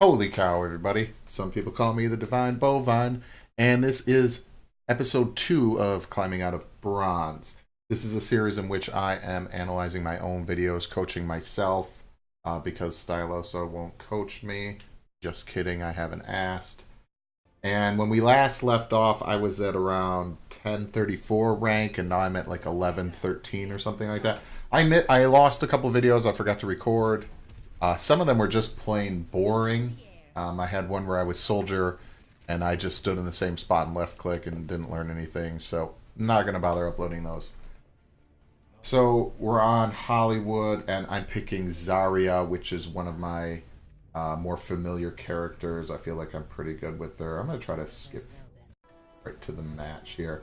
Holy cow, everybody. Some people call me the Divine Bovine, and this is episode 2 of Climbing Out of Bronze. This is a series in which I am analyzing my own videos, coaching myself, because Styloso won't coach me. Just kidding, I haven't asked. And when we last left off, I was at around 1034 rank, and now I'm at like 1113 or something like that. I admit I lost a couple videos I forgot to record. Some of them were just plain boring. I had one where I was soldier, and I just stood in the same spot and left click and didn't learn anything, so I'm not going to bother uploading those. So we're on Hollywood, and I'm picking Zarya, which is one of my more familiar characters. I feel like I'm pretty good with her. I'm going to try to skip right to the match here.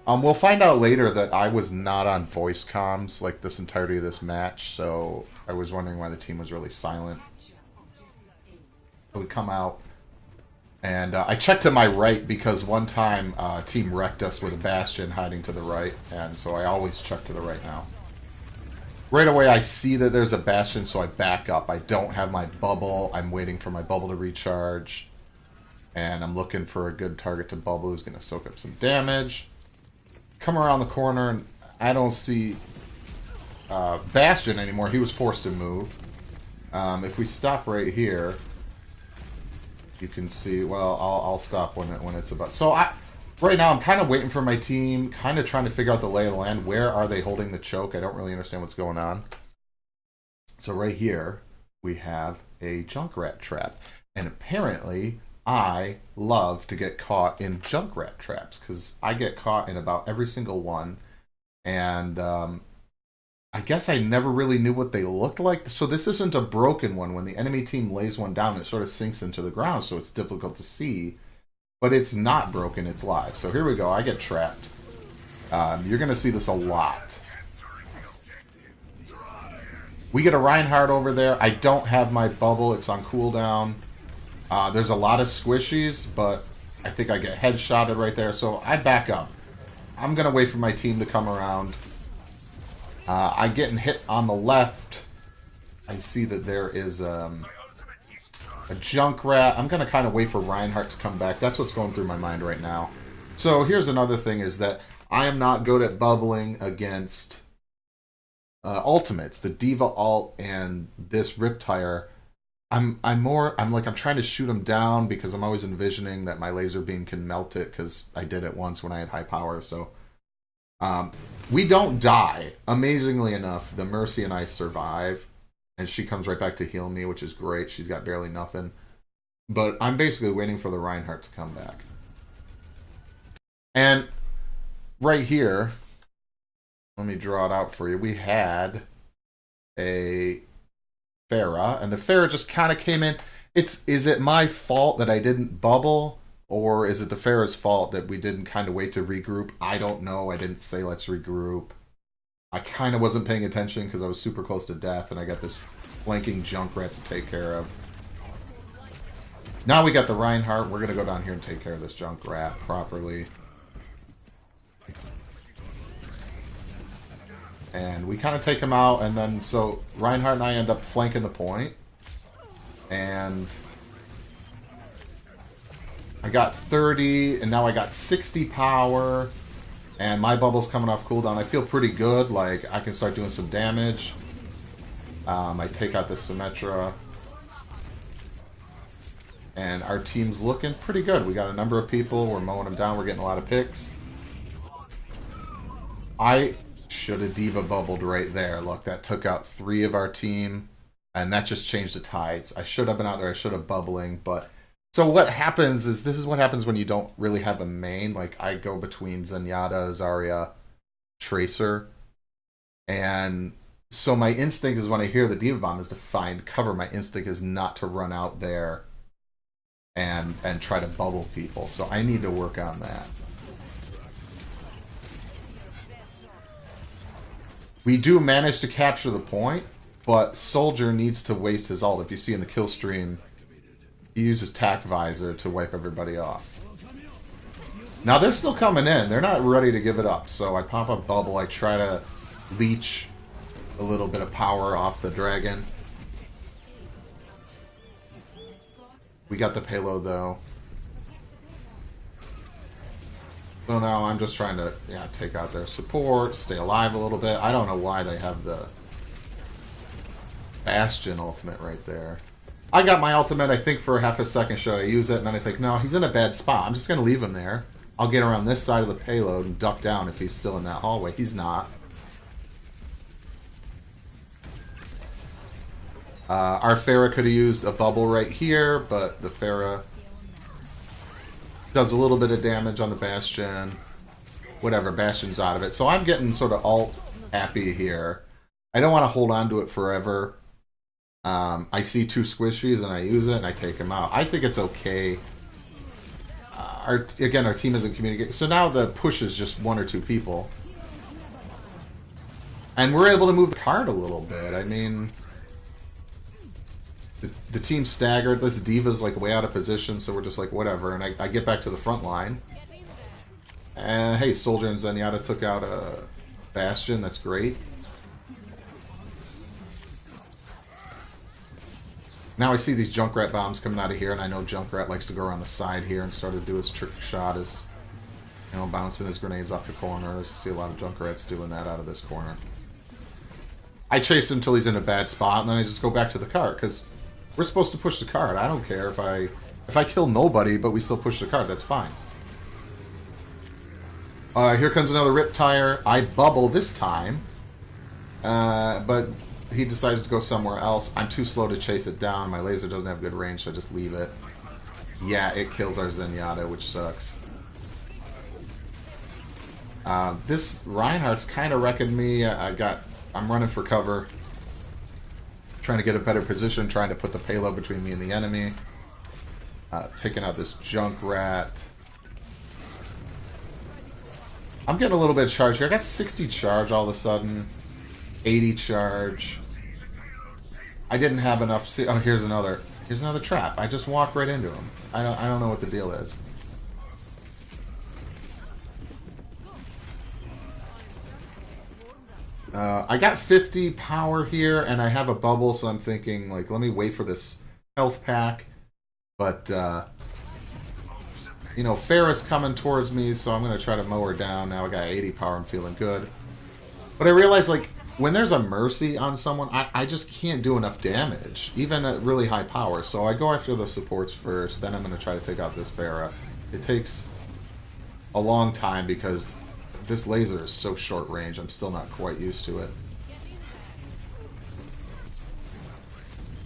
We'll find out later that I was not on voice comms like this entirety of this match, so I was wondering why the team was really silent. So we come out, and I checked to my right because one time team wrecked us with a Bastion hiding to the right, and so I always check to the right now. Right away I see that there's a Bastion, so I back up. I don't have my bubble. I'm waiting for my bubble to recharge, and I'm looking for a good target to bubble who's going to soak up some damage. Come around the corner, and I don't see Bastion anymore. He was forced to move. If we stop right here, you can see. Well, I'll stop when it's about. So right now I'm kind of waiting for my team, kind of trying to figure out the lay of the land. Where are they holding the choke? I don't really understand what's going on. So right here we have a Junkrat trap, and apparently I love to get caught in Junkrat traps because I get caught in about every single one, and I guess I never really knew what they looked like. So this isn't a broken one. When the enemy team lays one down, it sort of sinks into the ground, so it's difficult to see. But it's not broken, it's live. So here we go, I get trapped. You're going to see this a lot. We get a Reinhardt over there. I don't have my bubble, it's on cooldown. There's a lot of squishies, but I think I get headshotted right there, so I back up. I'm going to wait for my team to come around. I'm getting hit on the left. I see that there is a Junkrat. I'm going to kind of wait for Reinhardt to come back. That's what's going through my mind right now. So here's another thing is that I am not good at bubbling against ultimates. The Diva ult and this Riptire. I'm trying to shoot them down because I'm always envisioning that my laser beam can melt it because I did it once when I had high power. So we don't die. Amazingly enough, the Mercy and I survive, and she comes right back to heal me, which is great. She's got barely nothing. But I'm basically waiting for the Reinhardt to come back. And right here, let me draw it out for you. We had a Pharah, and the Pharah just kind of came in. Is it my fault that I didn't bubble, or is it the Pharah's fault that we didn't kind of wait to regroup? I don't know. I didn't say let's regroup. I kind of wasn't paying attention because I was super close to death, and I got this flanking Junkrat to take care of. Now we got the Reinhardt. We're going to go down here and take care of this Junkrat properly. And we kind of take him out, and then so Reinhardt and I end up flanking the point. And I got 30, and now I got 60 power, and my bubble's coming off cooldown. I feel pretty good, like I can start doing some damage. I take out the Symmetra. And our team's looking pretty good. We got a number of people, we're mowing them down, we're getting a lot of picks. I should have Diva bubbled right there. Look, that took out 3 of our team, and that just changed the tides. I should have been out there, I should have bubbling, but... So what happens is, this is what happens when you don't really have a main. Like, I go between Zenyatta, Zarya, Tracer, and so my instinct is when I hear the Diva Bomb is to find cover. My instinct is not to run out there and try to bubble people. So I need to work on that. We do manage to capture the point, but Soldier needs to waste his ult. If you see in the kill stream, he uses Tac Visor to wipe everybody off. Now they're still coming in. They're not ready to give it up. So I pop a bubble. I try to leech a little bit of power off the dragon. We got the payload, though. So now I'm just trying to, yeah, take out their support, stay alive a little bit. I don't know why they have the Bastion ultimate right there. I got my ultimate, I think, for half a second. Should I use it? And then I think, no, he's in a bad spot. I'm just going to leave him there. I'll get around this side of the payload and duck down if he's still in that hallway. He's not. Our Pharah could have used a bubble right here, but the Pharah does a little bit of damage on the Bastion. Whatever, Bastion's out of it. So I'm getting sort of alt happy here. I don't want to hold on to it forever. I see two squishies and I use it and I take them out. I think it's okay. Again, our team isn't communicating. So now the push is just one or two people. And we're able to move the card a little bit. I mean, the team's staggered. This D.Va's like way out of position, so we're just like, whatever. And I get back to the front line. And hey, Soldier and Zenyatta took out a Bastion. That's great. Now I see these Junkrat bombs coming out of here, and I know Junkrat likes to go around the side here and start to do his trick shot, his, you know, bouncing his grenades off the corners. I see a lot of Junkrats doing that out of this corner. I chase him until he's in a bad spot, and then I just go back to the cart, because we're supposed to push the cart. I don't care if I kill nobody, but we still push the cart. That's fine. Here comes another Riptire. I bubble this time, but he decides to go somewhere else. I'm too slow to chase it down. My laser doesn't have good range, so I just leave it. Yeah, it kills our Zenyatta, which sucks. This Reinhardt's kind of wrecking me. I'm running for cover, trying to get a better position, trying to put the payload between me and the enemy. Taking out this Junkrat. I'm getting a little bit of charge here. I got 60 charge all of a sudden. 80 charge. I didn't have enough. See, oh, here's another trap. I just walked right into him. I don't know what the deal is. I got 50 power here, and I have a bubble, so I'm thinking, like, let me wait for this health pack. But, you know, Pharah's coming towards me, so I'm going to try to mow her down. Now I got 80 power. I'm feeling good. But I realized, like, when there's a Mercy on someone, I just can't do enough damage, even at really high power. So I go after the supports first, then I'm going to try to take out this Pharah. It takes a long time because this laser is so short range. I'm still not quite used to it.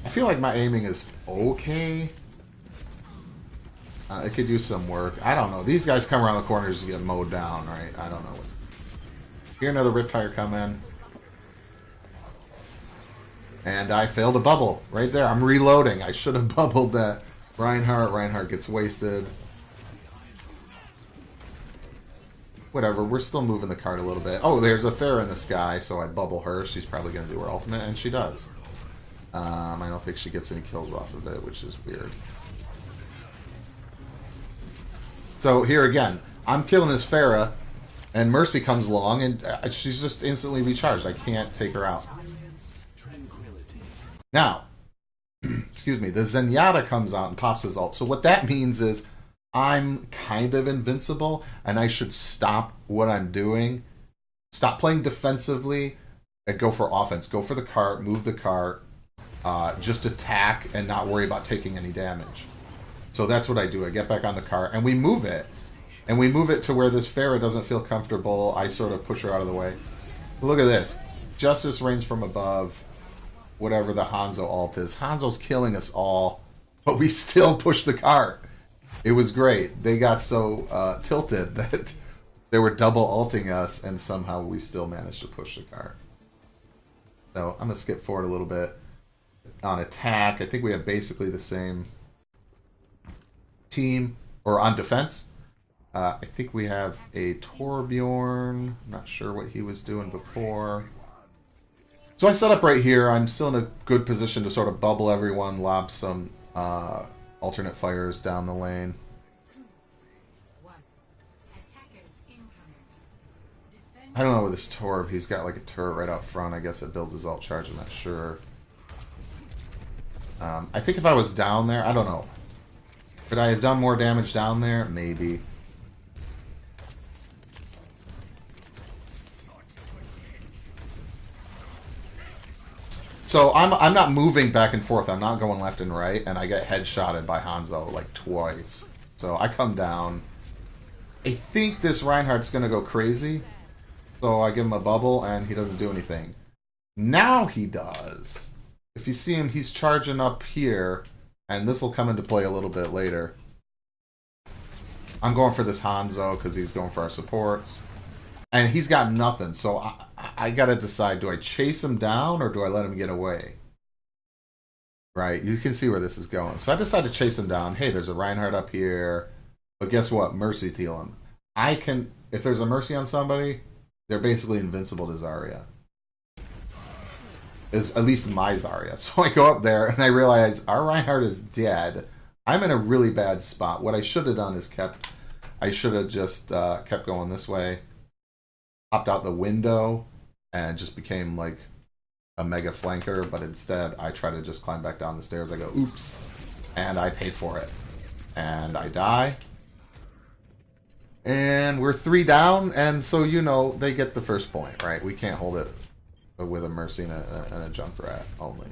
I feel like my aiming is okay. It could use some work. I don't know. These guys come around the corners to get mowed down, right? I don't know. Here another Riptire come in. And I failed a bubble right there. I'm reloading. I should have bubbled that Reinhardt. Reinhardt gets wasted. Whatever. We're still moving the card a little bit. Oh, there's a Pharah in the sky, so I bubble her. She's probably going to do her ultimate, and she does. I don't think she gets any kills off of it, which is weird. So here again, I'm killing this Pharah, and Mercy comes along, and she's just instantly recharged. I can't take her out. Now, excuse me, the Zenyatta comes out and pops his ult. So what that means is I'm kind of invincible, and I should stop what I'm doing. Stop playing defensively and go for offense. Go for the cart, move the cart, just attack and not worry about taking any damage. So that's what I do. I get back on the cart, and we move it. And we move it to where this Pharah doesn't feel comfortable. I sort of push her out of the way. Look at this. Justice reigns from above. Whatever the Hanzo ult is. Hanzo's killing us all, but we still push the cart. It was great. They got so tilted that they were double ulting us, and somehow we still managed to push the cart. So I'm going to skip forward a little bit. On attack, I think we have basically the same team, or on defense. I think we have a Torbjorn. I'm not sure what he was doing before. So I set up right here. I'm still in a good position to sort of bubble everyone, lob some alternate fires down the lane. I don't know with this Torb. He's got like a turret right out front. I guess it builds his ult charge. I'm not sure. I think if I was down there, I don't know. Could I have done more damage down there? Maybe. So I'm not moving back and forth. I'm not going left and right, and I get headshotted by Hanzo like twice. So I come down. I think this Reinhardt's gonna go crazy. So I give him a bubble, and he doesn't do anything. Now he does. If you see him, he's charging up here, and this will come into play a little bit later. I'm going for this Hanzo because he's going for our supports. And he's got nothing, so I gotta decide, do I chase him down or do I let him get away? Right, you can see where this is going. So I decide to chase him down. Hey, there's a Reinhardt up here. But guess what? Mercy's heal him. I can, if there's a Mercy on somebody, they're basically invincible to Zarya. Is at least my Zarya. So I go up there and I realize our Reinhardt is dead. I'm in a really bad spot. What I should have done is I should have just kept going this way. Hopped out the window and just became like a mega flanker, but instead I try to just climb back down the stairs. I go, oops, and I pay for it. And I die. And we're 3 down, and so, you know, they get the first point, right? We can't hold it with a Mercy and a Junkrat only.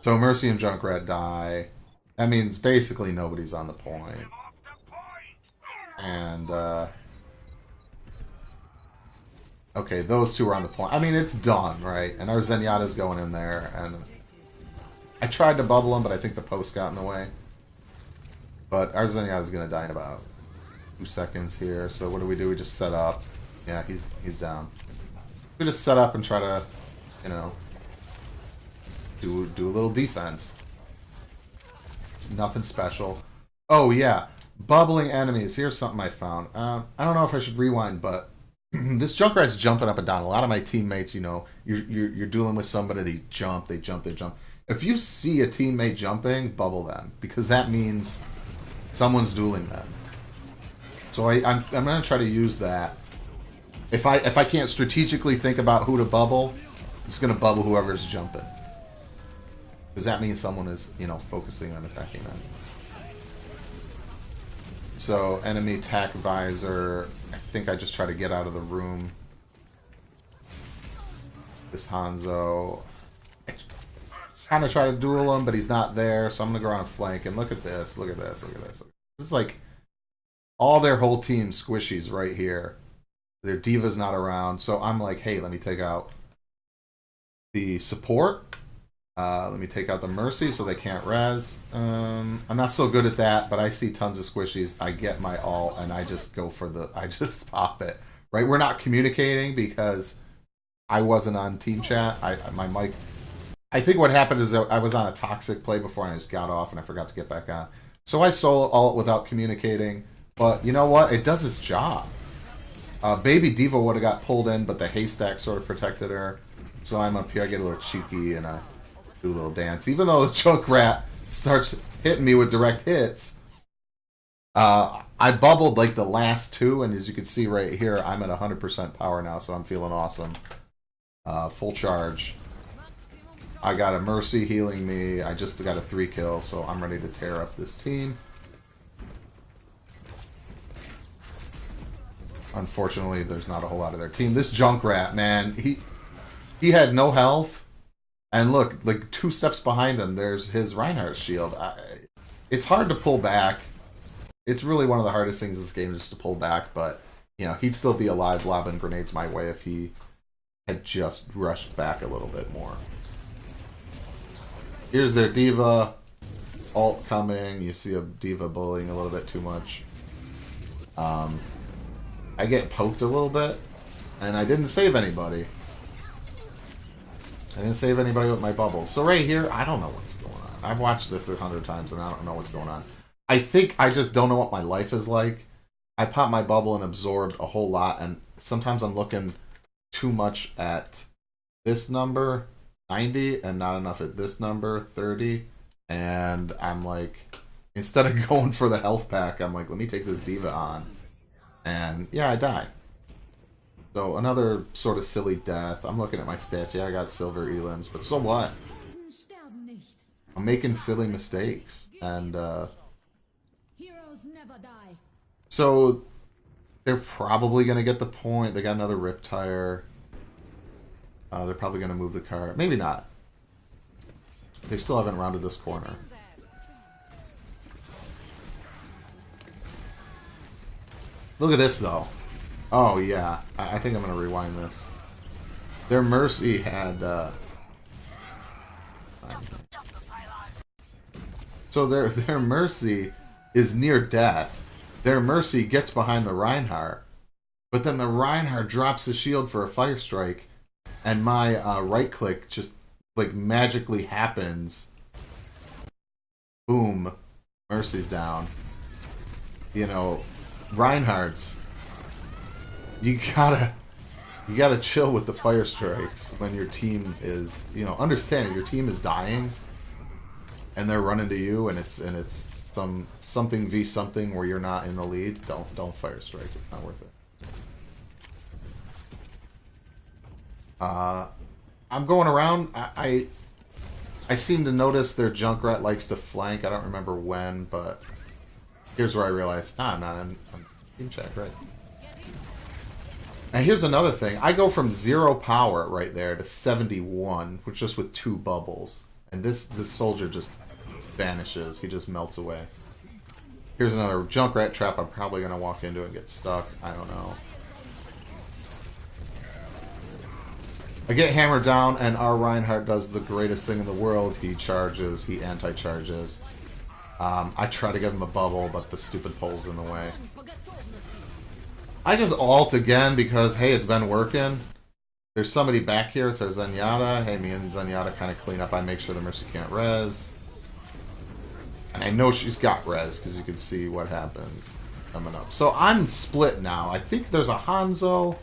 So Mercy and Junkrat die. That means basically nobody's on the point. And, okay, those two are on the point. I mean, it's done, right? And our Zenyatta's going in there, and I tried to bubble him, but I think the post got in the way. But our Zenyatta's going to die in about 2 seconds here, so what do? We just set up. Yeah, he's down. We just set up and try to, you know, do a little defense. Nothing special. Oh, yeah. Bubbling enemies. Here's something I found. I don't know if I should rewind, but this Junkrat's jumping up and down. A lot of my teammates, you know, you're dealing with somebody, they jump. If you see a teammate jumping, bubble them, because that means someone's dueling them. So I'm going to try to use that. If I can't strategically think about who to bubble, I'm just going to bubble whoever's jumping. Because that means someone is, you know, focusing on attacking them. So, enemy attack visor. I think I just try to get out of the room. This Hanzo. I kind of try to duel him, but he's not there, so I'm going to go around and flank. And look at this, look at this, look at this. This is like all their whole team squishies right here. Their Diva's not around, so I'm like, hey, let me take out the support. Let me take out the Mercy so they can't res. I'm not so good at that, but I see tons of squishies. I get my ult, and I just go for the... I just pop it. Right? We're not communicating because I wasn't on team chat. My mic... I think what happened is that I was on a toxic play before, and I just got off, and I forgot to get back on. So I solo ult without communicating. But you know what? It does its job. Baby Diva would have got pulled in, but the haystack sort of protected her. So I'm up here. I get a little cheeky, and I do a little dance. Even though the Junkrat starts hitting me with direct hits, I bubbled like the last 2, and as you can see right here, I'm at 100% power now, so I'm feeling awesome. Full charge. I got a Mercy healing me. I just got a 3 kill, so I'm ready to tear up this team. Unfortunately, there's not a whole lot of their team. This Junkrat, man, he had no health. And look, like 2 steps behind him, there's his Reinhardt shield. It's hard to pull back. It's really one of the hardest things in this game is to pull back, but, you know, he'd still be alive lobbing grenades my way if he had just rushed back a little bit more. Here's their Diva. Ult coming. You see a Diva bullying a little bit too much. I get poked a little bit, and I didn't save anybody. I didn't save anybody with my bubbles. So right here, I don't know what's going on. I've watched this 100 times, and I don't know what's going on. I think I just don't know what my life is like. I popped my bubble and absorbed a whole lot, and sometimes I'm looking too much at this number, 90, and not enough at this number, 30. And I'm like, instead of going for the health pack, I'm like, let me take this Diva on. And yeah, I die. So another sort of silly death. I'm looking at my stats. Yeah, I got silver elims, but so what? I'm making silly mistakes. And Heroes never die. so they're probably going to get the point. They got another rip tire. They're probably going to move the car. Maybe not. They still haven't rounded this corner. Look at this, though. Oh, yeah. I think I'm going to rewind this. Their Mercy had... So their Mercy is near death. Their Mercy gets behind the Reinhardt. But then the Reinhardt drops the shield for a fire strike. And my right click just, like, magically happens. Boom. Mercy's down. You know, Reinhardt's... You gotta chill with the fire strikes when your team is, you know, understand if your team is dying and they're running to you and it's something v something where you're not in the lead, don't fire strike. It's not worth it. I'm going around. I seem to notice their Junkrat likes to flank. I don't remember when, but here's where I realized, I'm not on team check, right? And here's another thing. I go from 0 power right there to 71, which just with 2 bubbles. And this soldier just vanishes. He just melts away. Here's another Junkrat trap I'm probably going to walk into and get stuck. I don't know. I get hammered down, and our Reinhardt does the greatest thing in the world. He charges. He anti-charges. I try to give him a bubble, but the stupid pole's in the way. I just ult again because, hey, it's been working. There's somebody back here. It says Zenyatta. Hey, me and Zenyatta kind of clean up. I make sure the Mercy can't res. And I know she's got res because you can see what happens coming up. So I'm split now. I think there's a Hanzo.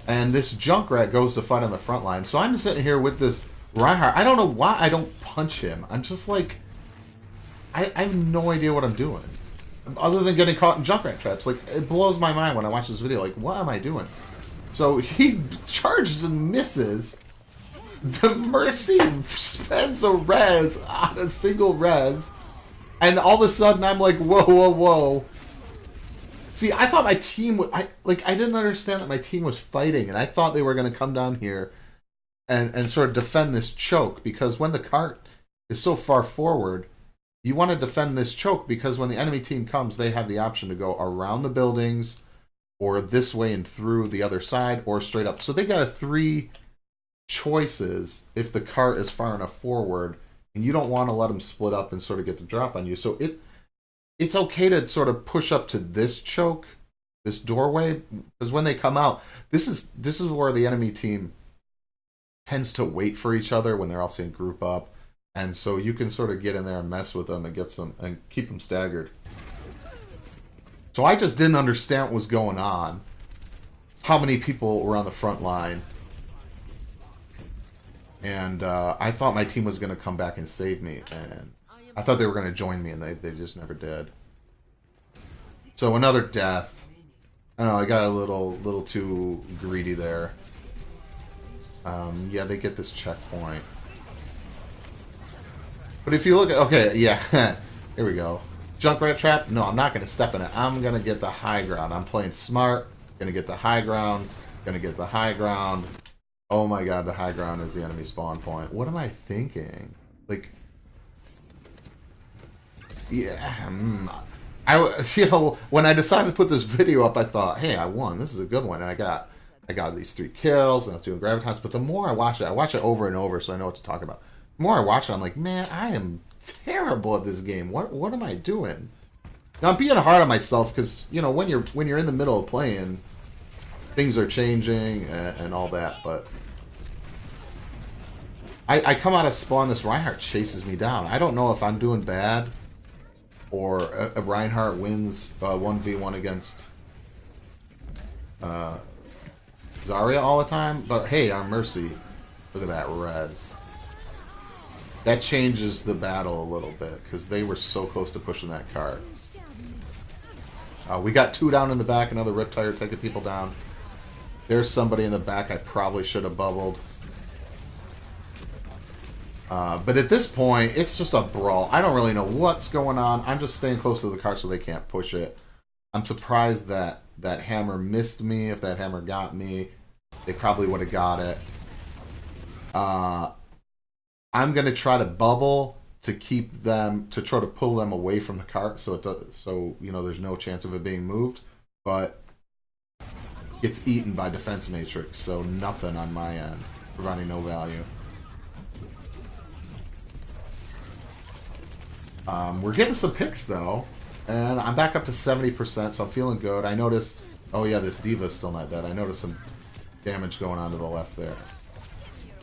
And this Junkrat goes to fight on the front line. So I'm sitting here with this Reinhardt. I don't know why I don't punch him. I'm just like... I have no idea what I'm doing. Other than getting caught in Junkrat traps. Like, it blows my mind when I watch this video. Like, what am I doing? So he charges and misses. The Mercy spends a res on a single res. And all of a sudden I'm like, whoa, whoa, whoa. See, I thought my team was... I didn't understand that my team was fighting. And I thought they were going to come down here and sort of defend this choke. Because when the cart is so far forward... You want to defend this choke because when the enemy team comes, they have the option to go around the buildings or this way and through the other side or straight up. So they got 3 choices if the cart is far enough forward, and you don't want to let them split up and sort of get the drop on you. So it's okay to sort of push up to this choke, this doorway, because when they come out, this is where the enemy team tends to wait for each other when they're all saying group up. And so you can sort of get in there and mess with them and get some and keep them staggered. So I just didn't understand what was going on. How many people were on the front line. And I thought my team was going to come back and save me. And I thought they were going to join me, and they just never did. So another death. I don't know, I got a little too greedy there. Yeah, they get this checkpoint. But if you look at... Okay, yeah. Here we go. Junkrat trap? No, I'm not going to step in it. I'm going to get the high ground. I'm playing smart. Going to get the high ground. Going to get the high ground. Oh my god, the high ground is the enemy spawn point. What am I thinking? Like... Yeah. When I decided to put this video up, I thought, hey, I won. This is a good one. And I got these 3 kills, and I was doing gravitas. But the more I watch it over and over so I know what to talk about. The more I watch it, I'm like, man, I am terrible at this game. What am I doing? Now I'm being hard on myself because when you're in the middle of playing, things are changing and all that. But I come out of spawn, this Reinhardt chases me down. I don't know if I'm doing bad or a Reinhardt wins 1v1 against Zarya all the time. But hey, our Mercy, look at that res. That changes the battle a little bit, because they were so close to pushing that cart. We got 2 down in the back, another Riptire taking people down. There's somebody in the back I probably should have bubbled. But at this point, it's just a brawl. I don't really know what's going on. I'm just staying close to the cart so they can't push it. I'm surprised that that hammer missed me. If that hammer got me, they probably would have got it. I'm going to try to bubble to keep them, to try to pull them away from the cart so it does, so, you know, there's no chance of it being moved. But it's eaten by defense matrix, so nothing on my end, providing no value. We're getting some picks, though. And I'm back up to 70%, so I'm feeling good. I noticed... Oh, yeah, this Diva's still not dead. I noticed some damage going on to the left there.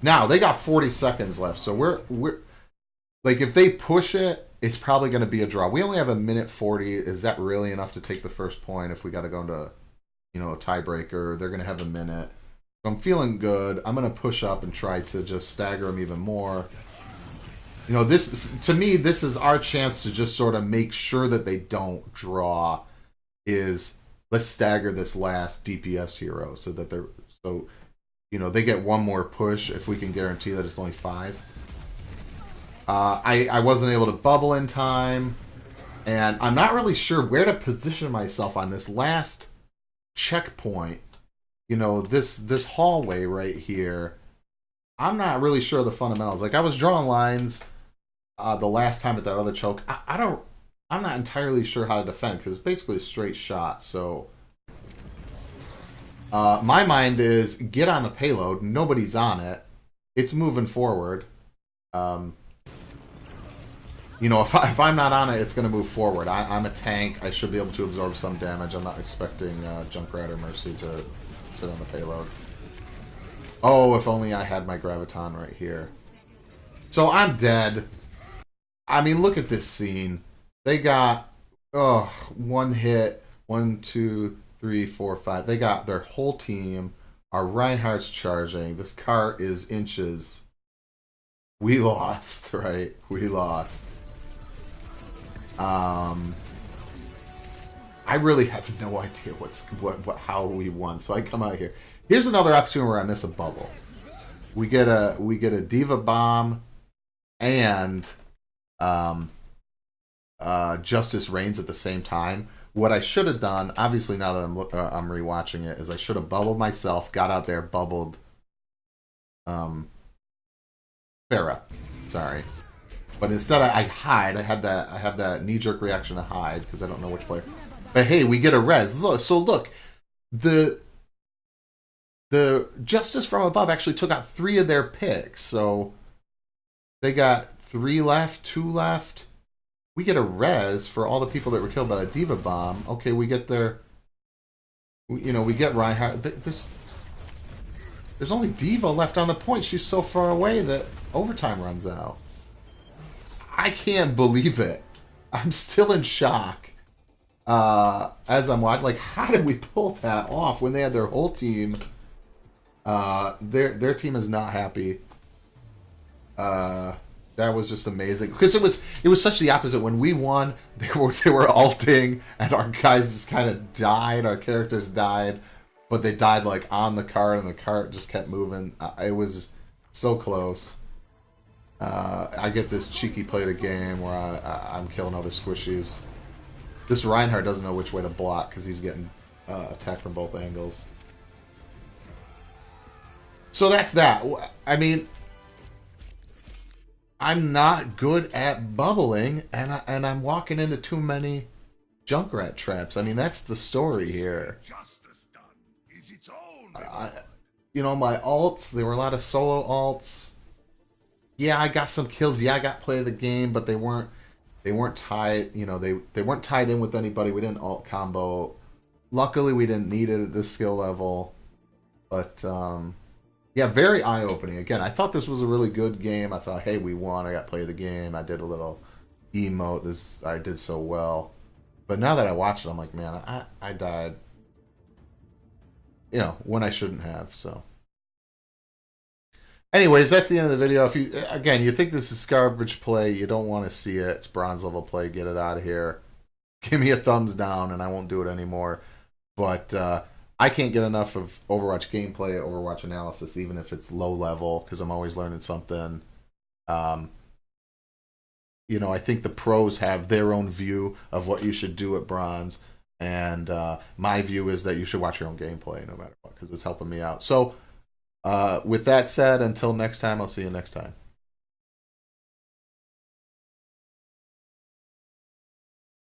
Now, they got 40 seconds left, so we're... Like, if they push it, it's probably going to be a draw. We only have a minute 40. Is that really enough to take the first point if we got to go into, you know, a tiebreaker? They're going to have a minute. So I'm feeling good. I'm going to push up and try to just stagger them even more. You know, this, to me, this is our chance to just sort of make sure that they don't draw. Is let's stagger this last DPS hero so that they're, so, you know, they get one more push if we can guarantee that it's only 5. I wasn't able to bubble in time, and I'm not really sure where to position myself on this last checkpoint. You know, this hallway right here. I'm not really sure of the fundamentals. Like, I was drawing lines the last time at that other choke. I'm not entirely sure how to defend because it's basically a straight shot. So my mind is get on the payload. Nobody's on it. It's moving forward. You know, if I'm not on it, it's going to move forward. I'm a tank. I should be able to absorb some damage. I'm not expecting Junkrat or Mercy to sit on the payload. Oh, if only I had my Graviton right here. So I'm dead. I mean, look at this scene. They got, one hit. 1, 2, 3, 4, 5. They got their whole team. Our Reinhardt's charging. This cart is inches. We lost, right? We lost. I really have no idea how we won. So I come out here. Here's another opportunity where I miss a bubble. We get a Diva bomb and Justice Reigns at the same time. What I should have done, obviously now that I'm rewatching it, is I should have bubbled myself, got out there, bubbled Farah. Sorry. But instead I hide. I have that knee-jerk reaction to hide because I don't know which player. But hey, we get a res. So look, the Justice from above actually took out 3 of their picks. So they got 3 left, 2 left. We get a res for all the people that were killed by the Diva bomb. Okay, we get their, you know, we get Reinhardt. There's only Diva left on the point. She's so far away that overtime runs out. I can't believe it. I'm still in shock. As I'm watching, like, how did we pull that off when they had their whole team? Their team is not happy. That was just amazing because it was such the opposite. When we won, they were ulting, and our guys just kind of died. Our characters died, but they died like on the cart, and the cart just kept moving. It was so close. I get this cheeky play of the game where I'm killing other squishies. This Reinhardt doesn't know which way to block because he's getting attacked from both angles. So that's that. I mean, I'm not good at bubbling, and I'm walking into too many Junkrat traps. I mean, that's the story here. You know, my alts, there were a lot of solo alts. Yeah, I got some kills. Yeah, I got play of the game, but they weren't tied. You know, they weren't tied in with anybody. We didn't alt combo. Luckily, we didn't need it at this skill level. But yeah, very eye-opening. Again, I thought this was a really good game. I thought, hey, we won. I got play of the game. I did a little emote. I did so well. But now that I watch it, I'm like, man, I died. You know, when I shouldn't have. So. Anyways, that's the end of the video. If you think this is garbage play, you don't want to see it. It's bronze level play. Get it out of here. Give me a thumbs down, and I won't do it anymore. But I can't get enough of Overwatch gameplay, Overwatch analysis, even if it's low level, because I'm always learning something. Um, I think the pros have their own view of what you should do at bronze, and my view is that you should watch your own gameplay no matter what, because it's helping me out. So, with that said, until next time, I'll see you next time.